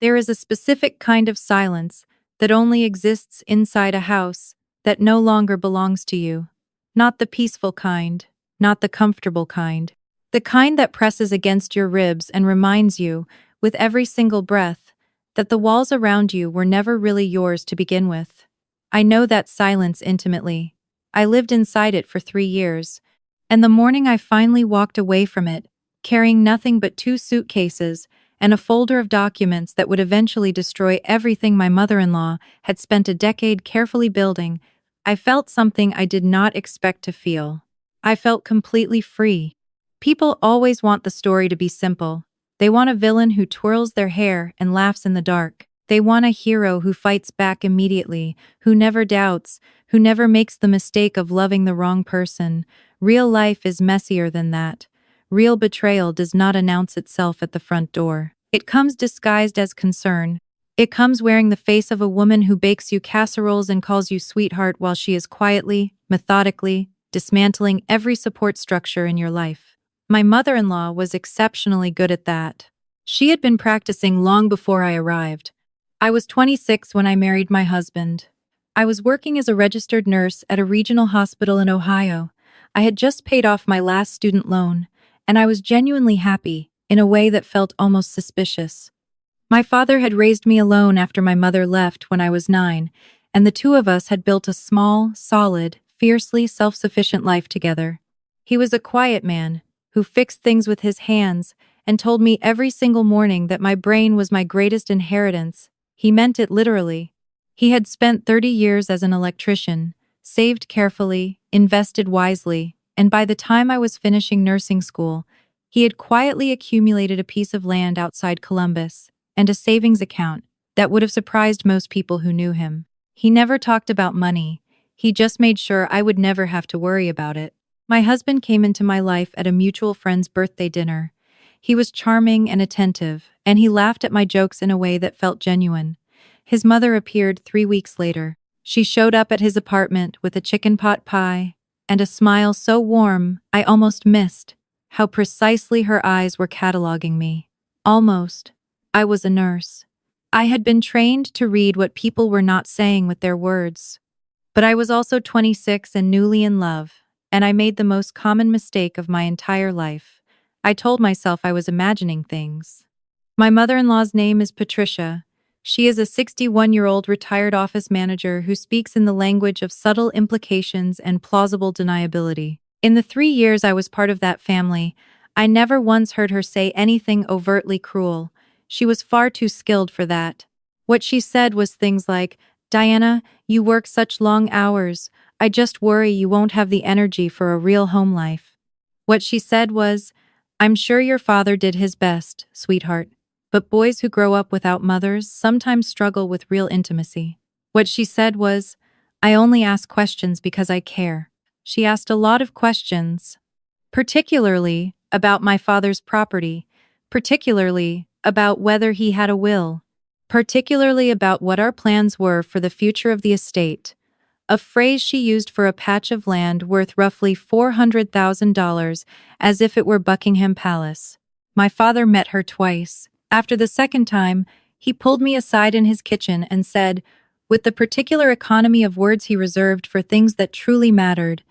There is a specific kind of silence that only exists inside a house that no longer belongs to you. Not the peaceful kind, not the comfortable kind. The kind that presses against your ribs and reminds you, with every single breath, that the walls around you were never really yours to begin with. I know that silence intimately. I lived inside it for 3 years, and the morning I finally walked away from it, carrying nothing but 2 suitcases and a folder of documents that would eventually destroy everything my mother-in-law had spent a decade carefully building, I felt something I did not expect to feel. I felt completely free. People always want the story to be simple. They want a villain who twirls their hair and laughs in the dark. They want a hero who fights back immediately, who never doubts, who never makes the mistake of loving the wrong person. Real life is messier than that. Real betrayal does not announce itself at the front door. It comes disguised as concern. It comes wearing the face of a woman who bakes you casseroles and calls you sweetheart while she is quietly, methodically, dismantling every support structure in your life. My mother-in-law was exceptionally good at that. She had been practicing long before I arrived. I was 26 when I married my husband. I was working as a registered nurse at a regional hospital in Ohio. I had just paid off my last student loan, and I was genuinely happy, in a way that felt almost suspicious. My father had raised me alone after my mother left when I was 9, and the two of us had built a small, solid, fiercely self-sufficient life together. He was a quiet man, who fixed things with his hands and told me every single morning that my brain was my greatest inheritance. He meant it literally. He had spent 30 years as an electrician, saved carefully, invested wisely, and by the time I was finishing nursing school, he had quietly accumulated a piece of land outside Columbus and a savings account that would have surprised most people who knew him. He never talked about money. He just made sure I would never have to worry about it. My husband came into my life at a mutual friend's birthday dinner. He was charming and attentive, and he laughed at my jokes in a way that felt genuine. His mother appeared 3 weeks later. She showed up at his apartment with a chicken pot pie and a smile so warm I almost missed how precisely her eyes were cataloging me. Almost. I was a nurse. I had been trained to read what people were not saying with their words. But I was also 26 and newly in love, and I made the most common mistake of my entire life. I told myself I was imagining things. My mother-in-law's name is Patricia. She is a 61-year-old retired office manager who speaks in the language of subtle implications and plausible deniability. In the 3 years I was part of that family, I never once heard her say anything overtly cruel. She was far too skilled for that. What she said was things like, "Diana, you work such long hours. I just worry you won't have the energy for a real home life." What she said was, "I'm sure your father did his best, sweetheart. But boys who grow up without mothers sometimes struggle with real intimacy." What she said was, "I only ask questions because I care." She asked a lot of questions, particularly about my father's property, particularly about whether he had a will, particularly about what our plans were for the future of the estate, a phrase she used for a patch of land worth roughly $400,000 as if it were Buckingham Palace. My father met her twice. After the second time, he pulled me aside in his kitchen and said, with the particular economy of words he reserved for things that truly mattered,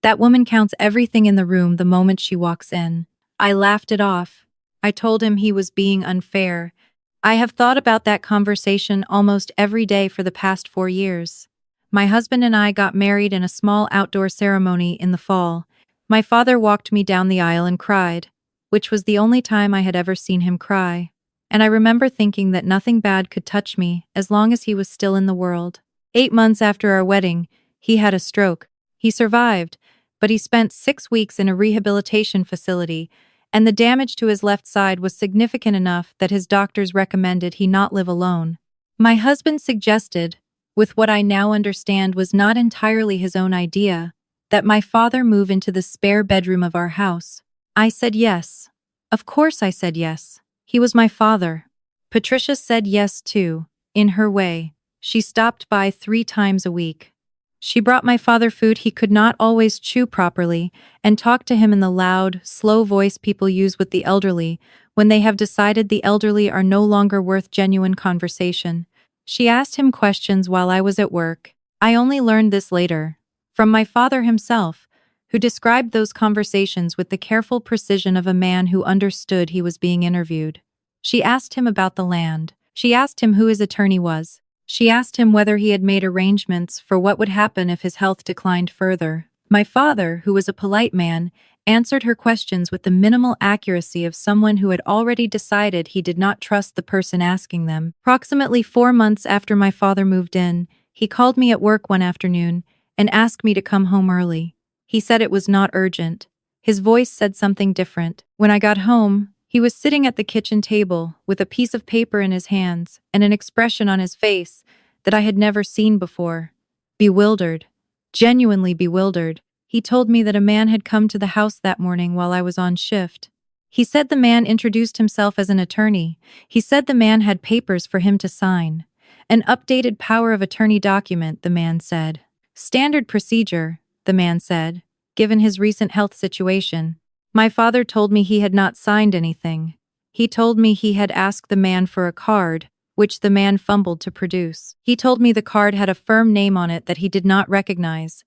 "That woman counts everything in the room the moment she walks in." I laughed it off. I told him he was being unfair. I have thought about that conversation almost every day for the past 4 years. My husband and I got married in a small outdoor ceremony in the fall. My father walked me down the aisle and cried, which was the only time I had ever seen him cry. And I remember thinking that nothing bad could touch me as long as he was still in the world. 8 months after our wedding, he had a stroke. He survived, but he spent 6 weeks in a rehabilitation facility, and the damage to his left side was significant enough that his doctors recommended he not live alone. My husband suggested, with what I now understand was not entirely his own idea, that my father move into the spare bedroom of our house. I said yes. Of course I said yes. He was my father. Patricia said yes too, in her way. She stopped by 3 times a week. She brought my father food he could not always chew properly and talked to him in the loud, slow voice people use with the elderly when they have decided the elderly are no longer worth genuine conversation. She asked him questions while I was at work. I only learned this later, from my father himself, who described those conversations with the careful precision of a man who understood he was being interviewed. She asked him about the land. She asked him who his attorney was. She asked him whether he had made arrangements for what would happen if his health declined further. My father, who was a polite man, answered her questions with the minimal accuracy of someone who had already decided he did not trust the person asking them. Approximately 4 months after my father moved in, he called me at work one afternoon and asked me to come home early. He said it was not urgent. His voice said something different. When I got home, he was sitting at the kitchen table with a piece of paper in his hands and an expression on his face that I had never seen before. Bewildered. Genuinely bewildered. He told me that a man had come to the house that morning while I was on shift. He said the man introduced himself as an attorney. He said the man had papers for him to sign. An updated power of attorney document, the man said. Standard procedure, the man said, given his recent health situation. My father told me he had not signed anything. He told me he had asked the man for a card, which the man fumbled to produce. He told me the card had a firm name on it that he did not recognize,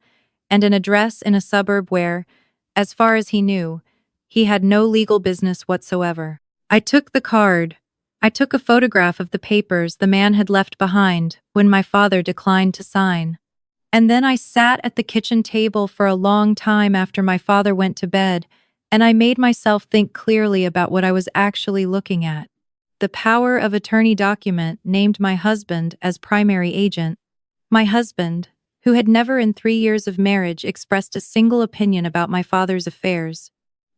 and an address in a suburb where, as far as he knew, he had no legal business whatsoever. I took the card. I took a photograph of the papers the man had left behind when my father declined to sign. And then I sat at the kitchen table for a long time after my father went to bed, and I made myself think clearly about what I was actually looking at. The power of attorney document named my husband as primary agent. My husband, who had never in 3 years of marriage expressed a single opinion about my father's affairs.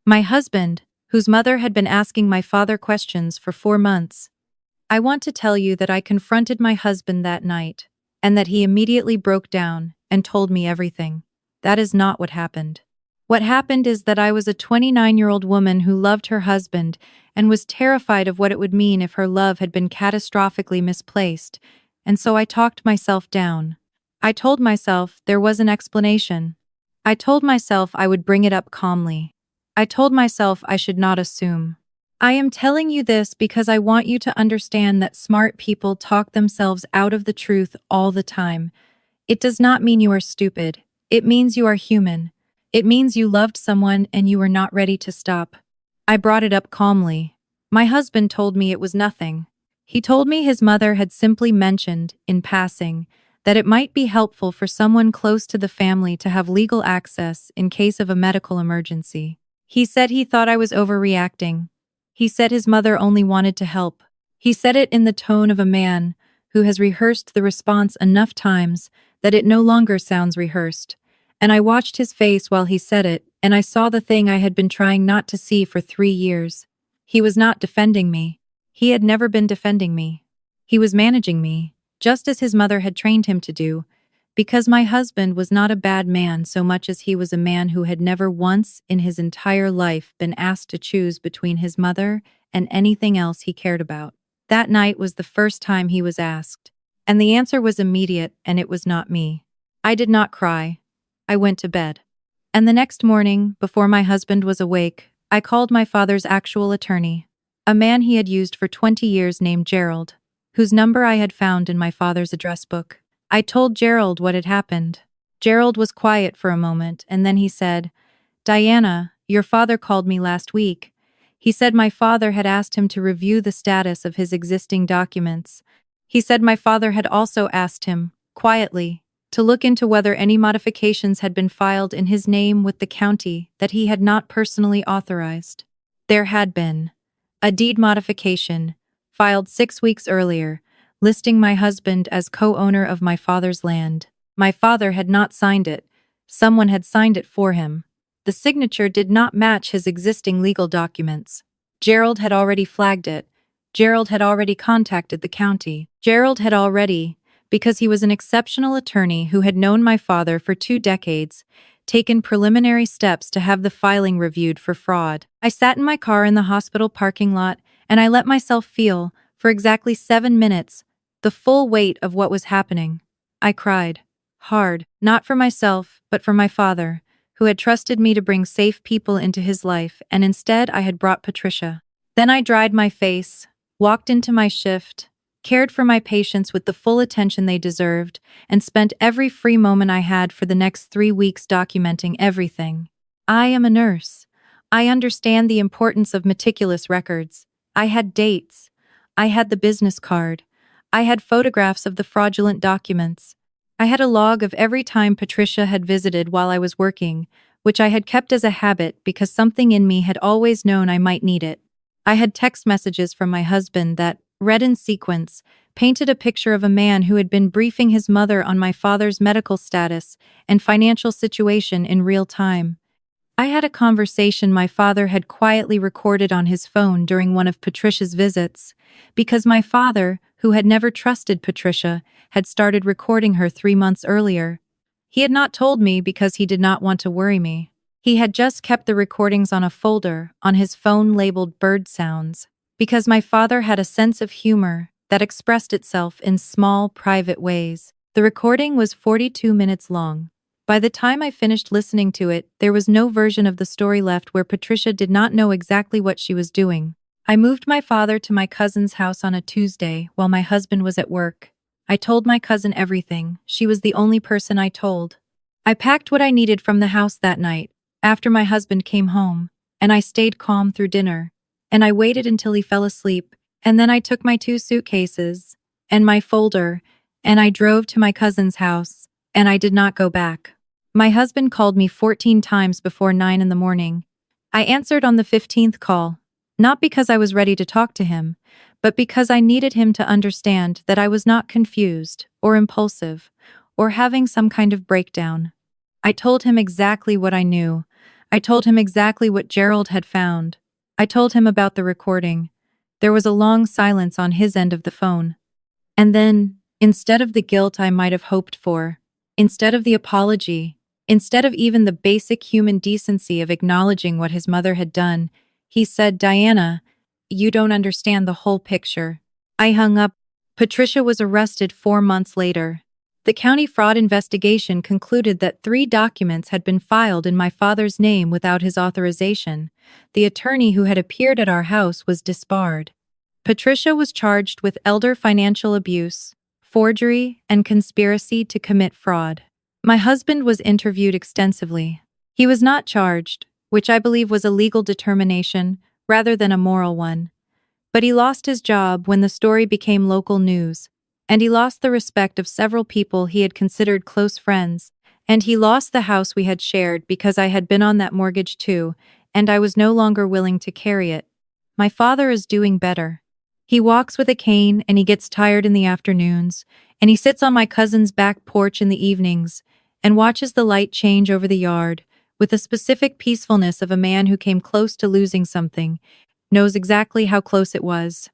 My husband, whose mother had been asking my father questions for 4 months. I want to tell you that I confronted my husband that night, and that he immediately broke down and told me everything. That is not what happened. What happened is that I was a 29-year-old woman who loved her husband and was terrified of what it would mean if her love had been catastrophically misplaced, and so I talked myself down. I told myself there was an explanation. I told myself I would bring it up calmly. I told myself I should not assume. I am telling you this because I want you to understand that smart people talk themselves out of the truth all the time. It does not mean you are stupid. It means you are human. It means you loved someone and you were not ready to stop. I brought it up calmly. My husband told me it was nothing. He told me his mother had simply mentioned, in passing, that it might be helpful for someone close to the family to have legal access in case of a medical emergency. He said he thought I was overreacting. He said his mother only wanted to help. He said it in the tone of a man who has rehearsed the response enough times that it no longer sounds rehearsed. And I watched his face while he said it, and I saw the thing I had been trying not to see for 3 years. He was not defending me. He had never been defending me. He was managing me, just as his mother had trained him to do, because my husband was not a bad man so much as he was a man who had never once in his entire life been asked to choose between his mother and anything else he cared about. That night was the first time he was asked, and the answer was immediate, and it was not me. I did not cry. I went to bed. And the next morning, before my husband was awake, I called my father's actual attorney, a man he had used for 20 years named Gerald, whose number I had found in my father's address book. I told Gerald what had happened. Gerald was quiet for a moment, and then he said, "Diana, your father called me last week. He said my father had asked him to review the status of his existing documents. He said my father had also asked him, quietly, to look into whether any modifications had been filed in his name with the county that he had not personally authorized. There had been a deed modification, filed 6 weeks earlier, listing my husband as co-owner of my father's land. My father had not signed it. Someone had signed it for him. The signature did not match his existing legal documents. Gerald had already flagged it. Gerald had already contacted the county. Gerald had already, because he was an exceptional attorney who had known my father for 2 decades, taken preliminary steps to have the filing reviewed for fraud. I sat in my car in the hospital parking lot, and I let myself feel, for exactly 7 minutes, the full weight of what was happening. I cried. Hard, not for myself, but for my father, who had trusted me to bring safe people into his life, and instead I had brought Patricia. Then I dried my face, walked into my shift, cared for my patients with the full attention they deserved, and spent every free moment I had for the next 3 weeks documenting everything. I am a nurse. I understand the importance of meticulous records. I had dates. I had the business card. I had photographs of the fraudulent documents. I had a log of every time Patricia had visited while I was working, which I had kept as a habit because something in me had always known I might need it. I had text messages from my husband that, read in sequence, painted a picture of a man who had been briefing his mother on my father's medical status and financial situation in real time. I had a conversation my father had quietly recorded on his phone during one of Patricia's visits, because my father, who had never trusted Patricia, had started recording her 3 months earlier. He had not told me because he did not want to worry me. He had just kept the recordings on a folder on his phone labeled bird sounds, because my father had a sense of humor that expressed itself in small, private ways. The recording was 42 minutes long. By the time I finished listening to it, there was no version of the story left where Patricia did not know exactly what she was doing. I moved my father to my cousin's house on a Tuesday while my husband was at work. I told my cousin everything. She was the only person I told. I packed what I needed from the house that night, after my husband came home, and I stayed calm through dinner. And I waited until he fell asleep, and then I took my 2 suitcases and my folder, and I drove to my cousin's house, and I did not go back. My husband called me 14 times before 9 in the morning. I answered on the 15th call, not because I was ready to talk to him, but because I needed him to understand that I was not confused or impulsive or having some kind of breakdown. I told him exactly what I knew. I told him exactly what Gerald had found. I told him about the recording. There was a long silence on his end of the phone. And then, instead of the guilt I might have hoped for, instead of the apology, instead of even the basic human decency of acknowledging what his mother had done, he said, "Diana, you don't understand the whole picture." I hung up. Patricia was arrested 4 months later. The county fraud investigation concluded that 3 documents had been filed in my father's name without his authorization. The attorney who had appeared at our house was disbarred. Patricia was charged with elder financial abuse, forgery, and conspiracy to commit fraud. My husband was interviewed extensively. He was not charged, which I believe was a legal determination rather than a moral one. But he lost his job when the story became local news, and he lost the respect of several people he had considered close friends, and he lost the house we had shared because I had been on that mortgage too, and I was no longer willing to carry it. My father is doing better. He walks with a cane and he gets tired in the afternoons, and he sits on my cousin's back porch in the evenings and watches the light change over the yard with the specific peacefulness of a man who came close to losing something, knows exactly how close it was.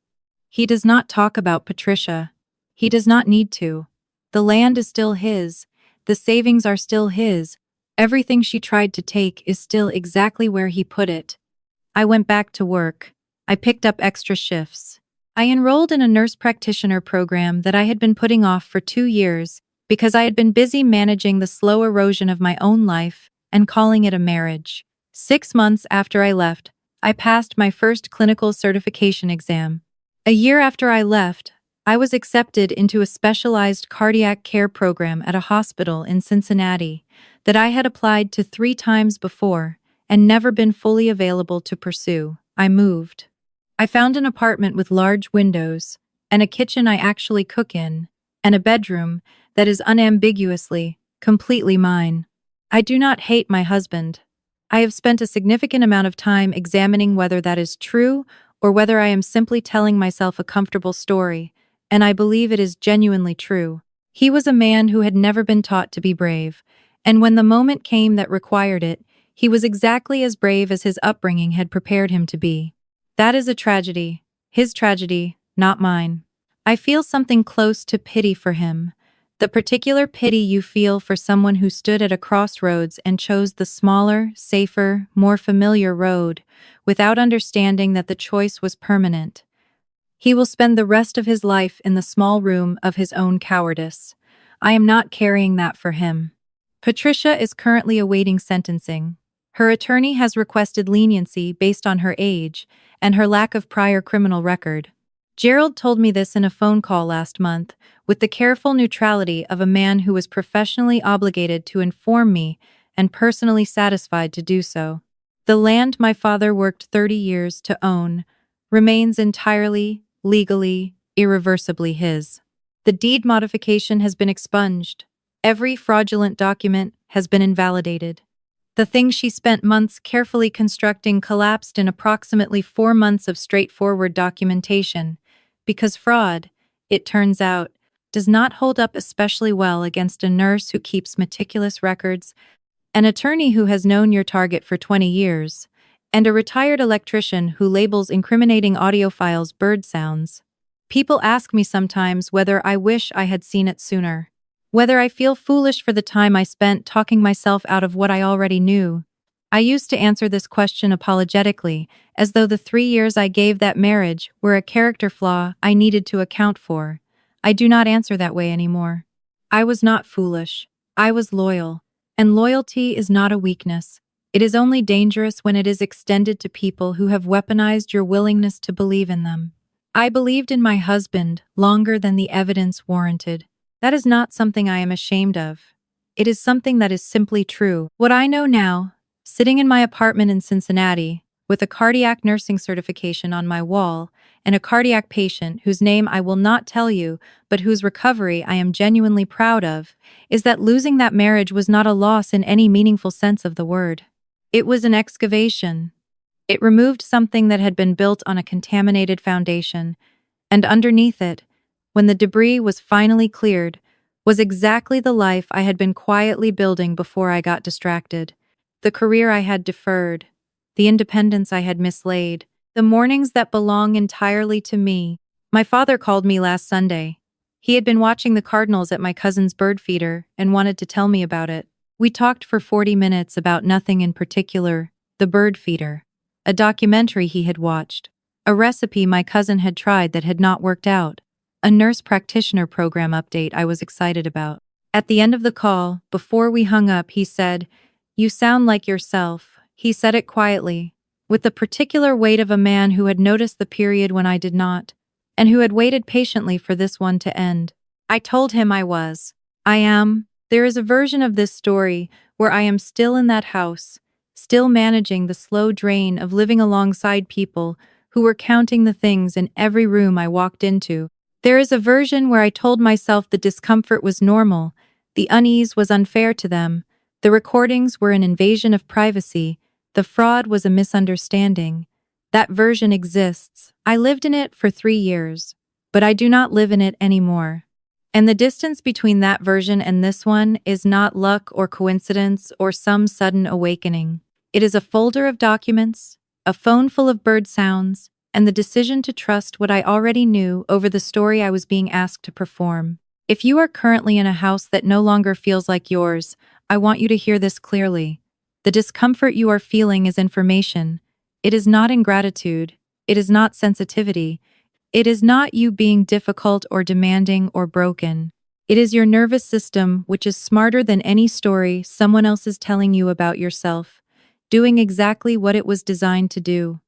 He does not talk about Patricia. He does not need to. The land is still his. The savings are still his. Everything she tried to take is still exactly where he put it. I went back to work. I picked up extra shifts. I enrolled in a nurse practitioner program that I had been putting off for 2 years because I had been busy managing the slow erosion of my own life and calling it a marriage. 6 months after I left, I passed my first clinical certification exam. A year after I left, I was accepted into a specialized cardiac care program at a hospital in Cincinnati that I had applied to 3 times before and never been fully available to pursue. I moved. I found an apartment with large windows and a kitchen I actually cook in, and a bedroom that is unambiguously, completely mine. I do not hate my husband. I have spent a significant amount of time examining whether that is true or whether I am simply telling myself a comfortable story, and I believe it is genuinely true. He was a man who had never been taught to be brave, and when the moment came that required it, he was exactly as brave as his upbringing had prepared him to be. That is a tragedy. His tragedy, not mine. I feel something close to pity for him. The particular pity you feel for someone who stood at a crossroads and chose the smaller, safer, more familiar road, without understanding that the choice was permanent. He will spend the rest of his life in the small room of his own cowardice. I am not carrying that for him. Patricia is currently awaiting sentencing. Her attorney has requested leniency based on her age and her lack of prior criminal record. Gerald told me this in a phone call last month, with the careful neutrality of a man who was professionally obligated to inform me and personally satisfied to do so. The land my father worked 30 years to own remains entirely, legally, irreversibly his. The deed modification has been expunged. Every fraudulent document has been invalidated. The thing she spent months carefully constructing collapsed in approximately 4 months of straightforward documentation, because fraud, it turns out, does not hold up especially well against a nurse who keeps meticulous records, an attorney who has known your target for 20 years, and a retired electrician who labels incriminating audio files bird sounds. People ask me sometimes whether I wish I had seen it sooner. Whether I feel foolish for the time I spent talking myself out of what I already knew. I used to answer this question apologetically, as though the 3 years I gave that marriage were a character flaw I needed to account for. I do not answer that way anymore. I was not foolish. I was loyal. And loyalty is not a weakness. It is only dangerous when it is extended to people who have weaponized your willingness to believe in them. I believed in my husband longer than the evidence warranted. That is not something I am ashamed of. It is something that is simply true. What I know now, sitting in my apartment in Cincinnati, with a cardiac nursing certification on my wall, and a cardiac patient whose name I will not tell you, but whose recovery I am genuinely proud of, is that losing that marriage was not a loss in any meaningful sense of the word. It was an excavation. It removed something that had been built on a contaminated foundation, and underneath it, when the debris was finally cleared, was exactly the life I had been quietly building before I got distracted. The career I had deferred, the independence I had mislaid, the mornings that belong entirely to me. My father called me last Sunday. He had been watching the cardinals at my cousin's bird feeder and wanted to tell me about it. We talked for 40 minutes about nothing in particular, the bird feeder, a documentary he had watched, a recipe my cousin had tried that had not worked out, a nurse practitioner program update I was excited about. At the end of the call, before we hung up, he said, "You sound like yourself." He said it quietly, with the particular weight of a man who had noticed the period when I did not, and who had waited patiently for this one to end. I told him I was. I am. There is a version of this story where I am still in that house, still managing the slow drain of living alongside people who were counting the things in every room I walked into. There is a version where I told myself the discomfort was normal, the unease was unfair to them, the recordings were an invasion of privacy, the fraud was a misunderstanding. That version exists. I lived in it for 3 years, but I do not live in it anymore. And the distance between that version and this one is not luck or coincidence or some sudden awakening. It is a folder of documents, a phone full of bird sounds, and the decision to trust what I already knew over the story I was being asked to perform. If you are currently in a house that no longer feels like yours, I want you to hear this clearly. The discomfort you are feeling is information. It is not ingratitude. It is not sensitivity. It is not you being difficult or demanding or broken. It is your nervous system, which is smarter than any story someone else is telling you about yourself, doing exactly what it was designed to do.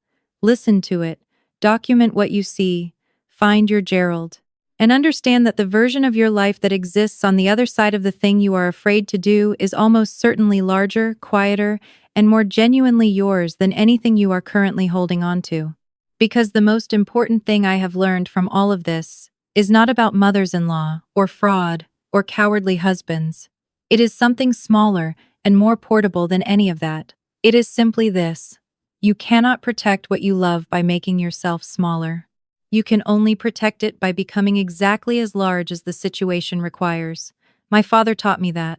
Listen to it. Document what you see. Find your Gerald. And understand that the version of your life that exists on the other side of the thing you are afraid to do is almost certainly larger, quieter, and more genuinely yours than anything you are currently holding on to. Because the most important thing I have learned from all of this is not about mothers-in-law, or fraud, or cowardly husbands. It is something smaller and more portable than any of that. It is simply this. You cannot protect what you love by making yourself smaller. You can only protect it by becoming exactly as large as the situation requires. My father taught me that.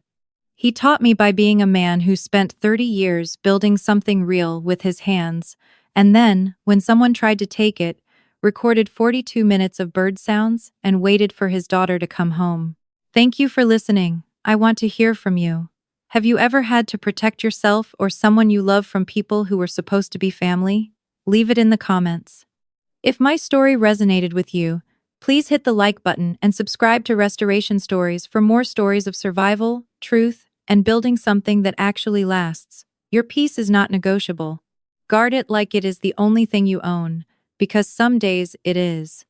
He taught me by being a man who spent 30 years building something real with his hands, and then, when someone tried to take it, recorded 42 minutes of bird sounds and waited for his daughter to come home. Thank you for listening. I want to hear from you. Have you ever had to protect yourself or someone you love from people who were supposed to be family? Leave it in the comments. If my story resonated with you, please hit the like button and subscribe to Restoration Stories for more stories of survival, truth, and building something that actually lasts. Your peace is not negotiable. Guard it like it is the only thing you own, because some days it is.